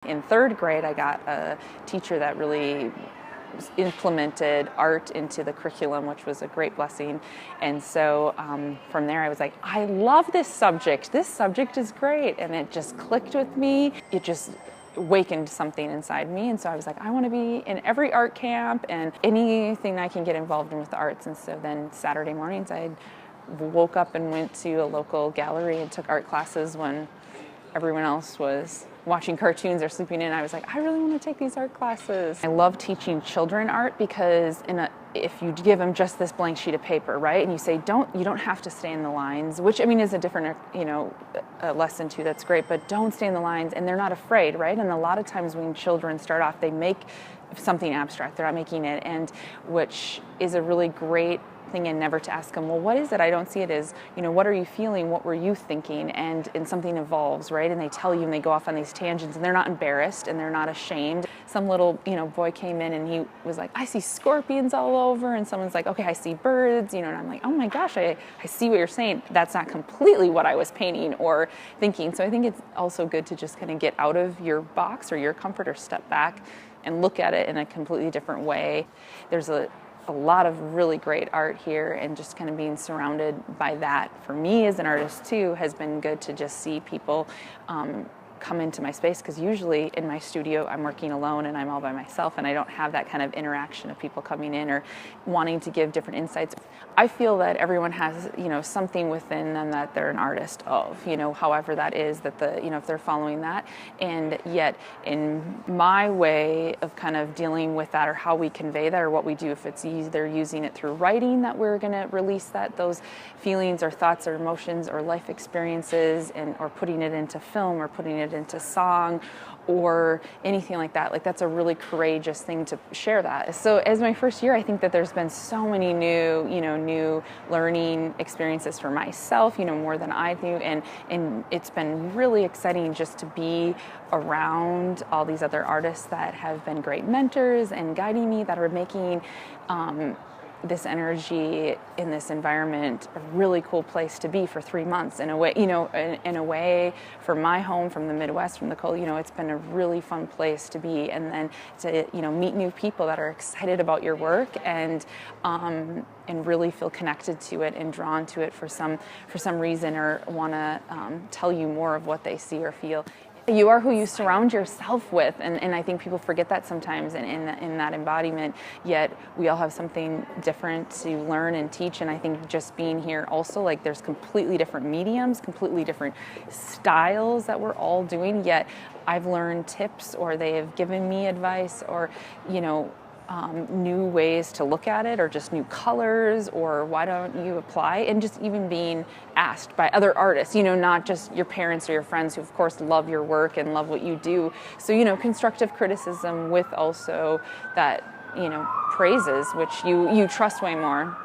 In third grade, I got a teacher that really implemented art into the curriculum, which was a great blessing. And so from there I was like, I love this subject. This subject is great. And it just clicked with me. It just awakened something inside me. And so I was like, I want to be in every art camp and anything I can get involved in with the arts. And so then Saturday mornings I woke up and went to a local gallery and took art classes when everyone else was watching cartoons or sleeping in. I was like, I really want to take these art classes. I love teaching children art because if you give them just this blank sheet of paper, right, and you say, you don't have to stay in the lines, which I mean is a different, a lesson too, that's great, but don't stay in the lines, and they're not afraid, right? And a lot of times when children start off, they make something abstract, they're not making it, and which is a really great thing, and never to ask them, well, what is it? I don't see it as, what are you feeling? What were you thinking? And something evolves, right? And they tell you and they go off on these tangents and they're not embarrassed and they're not ashamed. Some little, boy came in and he was like, I see scorpions all over. And someone's like, okay, I see birds, and I'm like, oh my gosh, I see what you're saying. That's not completely what I was painting or thinking. So I think it's also good to just kind of get out of your box or your comfort or step back and look at it in a completely different way. There's a lot of really great art here, and just kind of being surrounded by that for me as an artist too has been good to just see people come into my space, because usually in my studio I'm working alone and I'm all by myself and I don't have that kind of interaction of people coming in or wanting to give different insights. I feel that everyone has something within them that they're an artist of, however that is, that if they're following that. And yet in my way of kind of dealing with that, or how we convey that, or what we do, if it's either using it through writing that we're going to release those feelings or thoughts or emotions or life experiences, or putting it into film or putting it into song or anything like that. Like, that's a really courageous thing to share that. So as my first year, I think that there's been so many new learning experiences for myself, more than I do. And it's been really exciting just to be around all these other artists that have been great mentors and guiding me, that are making this energy in this environment a really cool place to be for 3 months. In a way, in a way, from my home, from the Midwest, from the cold, it's been a really fun place to be. And then to meet new people that are excited about your work and really feel connected to it and drawn to it for some reason, or want to tell you more of what they see or feel. You are who you surround yourself with, and I think people forget that sometimes in that embodiment, yet we all have something different to learn and teach. And I think just being here also, like, there's completely different mediums, completely different styles that we're all doing, yet I've learned tips, or they have given me advice, or new ways to look at it, or just new colors, or why don't you apply, and just even being asked by other artists, not just your parents or your friends, who of course love your work and love what you do. So, constructive criticism with also that, praises, which you trust way more.